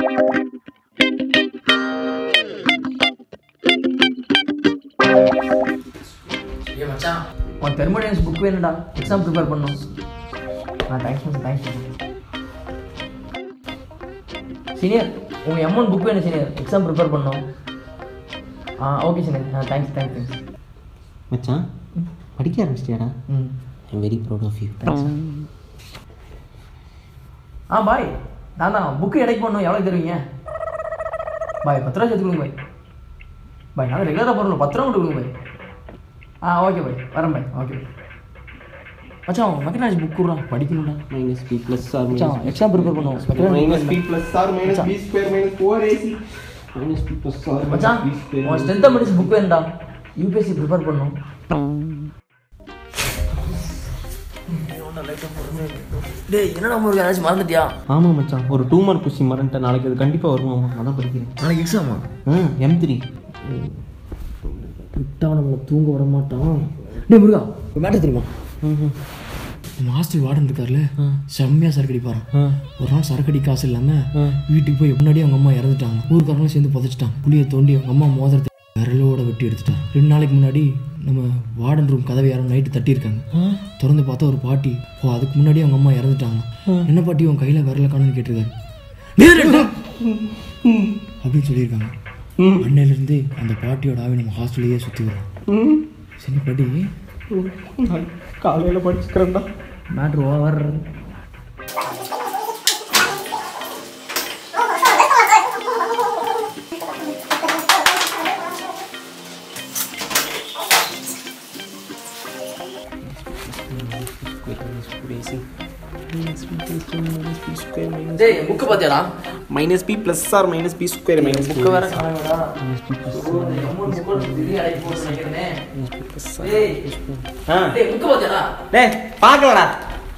ஏய் மச்சான், உன் தெர்மோடைனமிக்ஸ் புக் வேணும்டா, எக்ஸாம் ப்ரிப்பேர் பண்ணணும். தேங்க்ஸ் சீனியர், உங்கள் M1 புக் வேணும் சீனியர், எக்ஸாம் ப்ரிப்பேர் பண்ணணும். Okay senior, thanks. மச்சான் படிக்க ஆரம்பிச்சிட்டியாடா? I'm very proud of you. Bye, நான் தான் புக்கு எடைக்கு பண்ணணும். எவ்வளோ தருவீங்க பாய்? 10 ரூபா சேர்த்து கொடுங்க பாய். நாங்கள் ரெகுலராக போகிறோம், 10 ரூபா மட்டும் கொடுங்க பாய். ஓகே பாய், வரேன் பாய். ஓகே மச்சான், மெக்கனாலஜி புக் கொடுறான், படிக்கணும்டா. -p + r மச்சான் எக்ஸாம் ப்ரிப்பேர் பண்ணுவோம். -p + r -b² - 4ac -p + r மச்சான், உன் ஸ்ட்ரென்த் மெடிஸ் புக் வேணும்டா, யூபிஎஸ்சி ப்ரிப்பேர் பண்ணணும். டேய், என்னடா உங்களுக்கு ஏதாச்சும் மறந்துட்டியா? ஆமாம் மச்சான், ஒரு 2 மார்க் கொஸ்டின் மறந்துட்டேன். நாளைக்கு அது கண்டிப்பாக வருவாமா, அதான் படிக்கிறேன். நாளைக்கு எக்ஸாமா? M3 விட்டா நம்மளை தூங்க விட மாட்டான். டேய் முருகா, ஒரு மேட்டர் தெரியுமா? நம்ம ஹாஸ்டல் வார்டன் இருக்கார்ல, செம்மையாக சரக்கு அடிப்பாரான். ஒரு நாள் சரக்கு அடி காசு இல்லாமல் வீட்டுக்கு போய் முன்னாடி அவங்க அம்மா இறந்துட்டாங்க. ஊருக்காரங்களும் சேர்ந்து புதைச்சிட்டாங்க. புளியை தோண்டி அவங்க அம்மா மோதிரத்தை விரலோட வெட்டி எடுத்துட்டாங்க. 2 நாளைக்கு முன்னாடி நம்ம வார்டன் ரூம் கதவை யாரும் நைட்டு தட்டியிருக்காங்க. திறந்து பார்த்தா ஒரு பாட்டி. அதுக்கு முன்னாடி அவங்க அம்மா இறந்துட்டாங்க. என்ன பாட்டி உன் கையில் விரல காணுன்னு கேட்டிருக்காரு. அப்படின்னு சொல்லியிருக்காங்க. அன்னையிலேருந்து அந்த பாட்டியோட ஆவி நம்ம ஹாஸ்டல்லையே சுற்றி வரும். சரி பாட்டி, காலையில் படிச்சுக்கிறேன்டா. மேட்ரு ஓவர். புக்கு பார்த்தியாடா? -p + r -p² - புக்கு வேற காணோம்டா. புக்கு பார்த்தியாடா? டேய் பார்க்கலடா.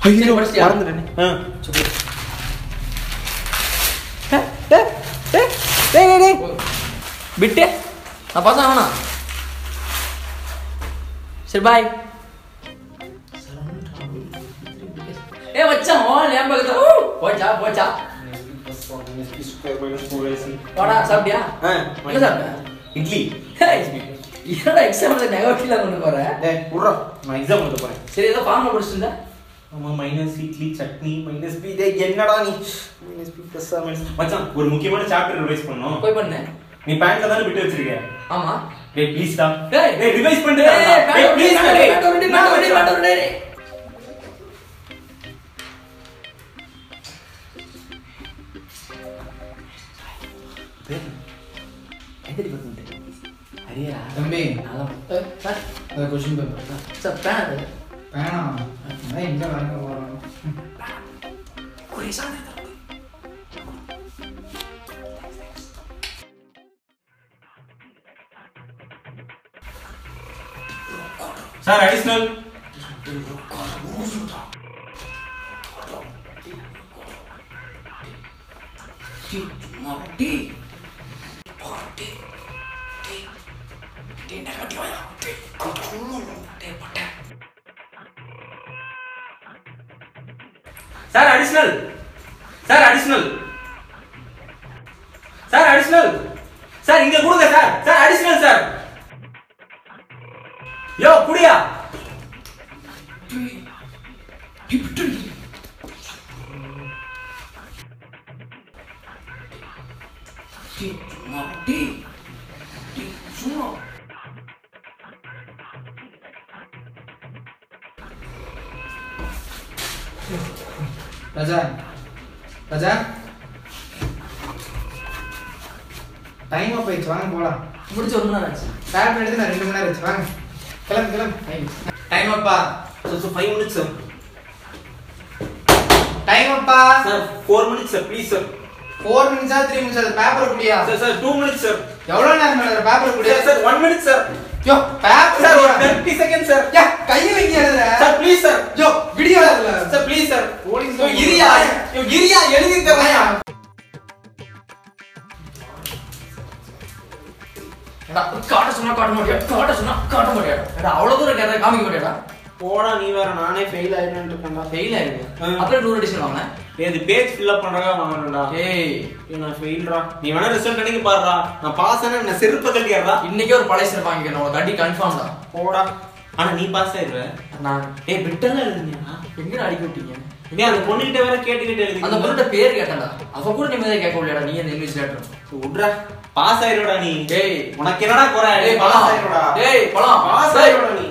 ஐயோ மறந்துட்டேனே. விட்டு நான் பார்த்தா வேணா. சரி பாய். மச்சான் போச்சா வாடா. சாப்பிட்டியா? என்ன சாப்பிட்ட? இட்லி. என்னடா எக்ஸாம்ல நெகட்டிவ்ல கொண்டு போற? டேய் புறா, நான் எக்ஸாம் எழுத போறேன். சரி, ஏதோ ஃபார்முலா படிச்சிருந்தா? ஆமா, மைனஸ் இட்லி சட்னி -p. டேய் என்னடா நீ -p + r மச்சான், ஒரு முக்கியமான சாப்டர் ரிவைஸ் பண்ணனும். போய் பண்ணு. நீ பேண்ட்ல தான விட்டு வச்சிருக்க? ஆமா. டேய் ப்ளீஸ் டா. டேய் ரிவைஸ் பண்ணுடா. டேய் ப்ளீஸ் டா. டேய் தம்பி, அது கொஸ்டின் பேப்பர் சார். பேனா பேனா எங்க வாங்க போறோம்? Sir additional. Sir additional. Sir additional. Sir additional. Sir இங்க கொடுங்க சார். Sir additional sir. யோ குடியா. ராஜா, ராஜா, டைம் அப் ஆயிடுச்சு, வாங்க போலாம். முடிச்சு 1 மணி நேரம் ஆச்சு. பேப்பர் எடுத்து நான் 2 மணி நேரம் ஆச்சு, வாங்க கிளம்பு. டைம் அப்பா. So 5 minutes sir. டைம் அப்பா. Sir 4 minutes sir, please sir. 4 minutes 3 minutes அது பேப்பர் குடியா? Sir 2 minutes sir. எவ்வளவு நேரம் மேல பேப்பர் குடியா? Sir 1 minute sir. யோ பேப்பர் sir 30 seconds sir. யா கைய வைங்க எழுதுற. Sir please sir. யோ வீடியோ எழுதுல. Sir please sir. போலீஸ் யோ இரியா எழுதி தரேன். எடா காட்ட சொன்னா காட்ட மாட்டியா? எடா அவ்வளவு தூரம் காமிக்க மாட்டியாடா? போடா நீ வேற, நானே ஃபெயில் ஆயிட்டேன்னு இருக்கேன்டா. ஃபெயில் ஆயிடுங்க. அப்புறம் 100 அடிஷன் வாங்க. இது பேஜ் ஃபில் அப் பண்றதா வாங்கணும்டா. ஏய் நான் ஃபெயில்டா. நீ வேணா ரிசல்ட் அன்னைக்கு பாருடா. நான் பாஸ் ஆனா நான் செருப்பு கட்டியறடா. இன்னைக்கே ஒரு பழைய செருப்பு வாங்கிக்கணும். உனக்கு அடி கன்ஃபார்ம்டா. போடா. ஆனா நீ பாஸ் ஆயிடுவ. நான் பிட்டெல்லாம் எழுதுனியா? எங்கடா அடிக்க விட்டீங்க? நீ அந்த பொண்ணுகிட்ட வேற கேட்டுக்கிட்டு எழுதி. அந்த பொண்ணுட்ட பேர் கேட்டடா. அவ கூட நிம்மதியா கேட்க முடியலடா. நீ அந்த இங்கிலீஷ் லெட்டர் விட்றா. பாஸ் ஆயிடுடா நீ. டேய் உனக்கு என்னடா குறை? டேய் பாஸ் ஆயிடுடா. டேய் போலாம். பாஸ் ஆயிடுடா நீ.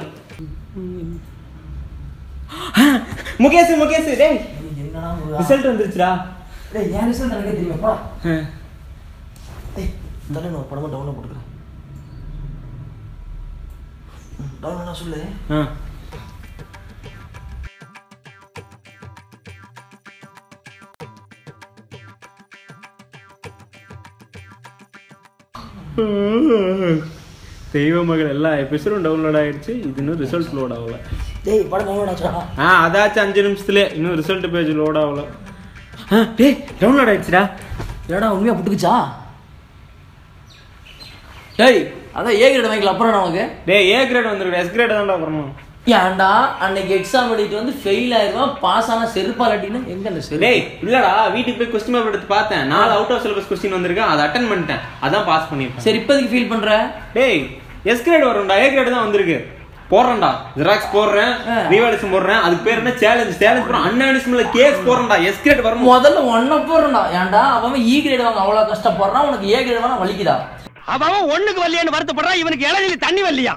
முகேஷ் டேய் என்னடா ரிசல்ட் வந்துருச்சுடா. டேய் ஏன் ரிசல்ட் எனக்கு தெரியுமாப்பா? டேய் தல நான் படமா டவுன்லோட் போட்டுறேன். டவுன்லோட் சொல்லு. தெய்வ மகள் எல்லா எபிசோடும் டவுன்லோட் ஆயிடுச்சு. இது இன்னும் ரிசல்ட் லோட் ஆகல. டேய் படம் டவுன்லோட் ஆச்சுடா. அதாச்சும் 5 நிமிஷத்துல இன்னும் ரிசல்ட் பேஜ் லோட் ஆகல. டேய் டவுன்லோட் ஆயிடுச்சுடா. என்னடா உண்மையா புட்டுக்குச்சா? டேய் அதான் ஏ கிரேட் வாங்கிக்கலாம். அப்புறம் நமக்கு டேய் ஏ கிரேட் வந்துருக்கு. எஸ் கிரேட் தான்டா வரணும். ஏன்டா அன்னைக்கு எக்ஸாம் எழுதிட்டு வந்து ஃபெயில் ஆயிருவான். பாஸ் ஆனா செருப்பால் அடினா எங்க அந்த செருப்பு? டேய் இல்லடா வீட்டுக்கு போய் கொஸ்டின் பேப்பர் எடுத்து பார்த்தேன். 4 அவுட் ஆஃப் சிலபஸ் கொஸ்டின் வந்திருக்கு. அதை அட்டெண்ட் பண்ணிட்டேன். அதான் பாஸ் பண்ணிருக்கேன். சரி இப்போதைக்கு ஃபீல் பண்ற? டேய் எஸ் கிரேட் வரும்டா. ஏ கிரேட் தான் வந்திருக்கு. போறேன்டா. ஜெராக்ஸ் போடுறேன். ரீவாலிடேஷன் போடுறேன். அதுக்கு பேர் என்ன சேலஞ்ச் போறேன். அன்அடிஷனல்ல கேஸ் போறேன்டா. எஸ் கிரேட் வரும். முதல்ல ஒன்ன போறேன்டா. ஏன்டா அவன் இ கிரேட் வாங்க அவ்வளவு கஷ்டப்படுறான். உனக்கு ஏ கிரேட் வேணா வலிக்குதா? அவன் ஒண்ணுக்கு வரலையான்னு வருத்தப்படுறான். இவனுக்கு இளநிலை தண்ணி வரலையா?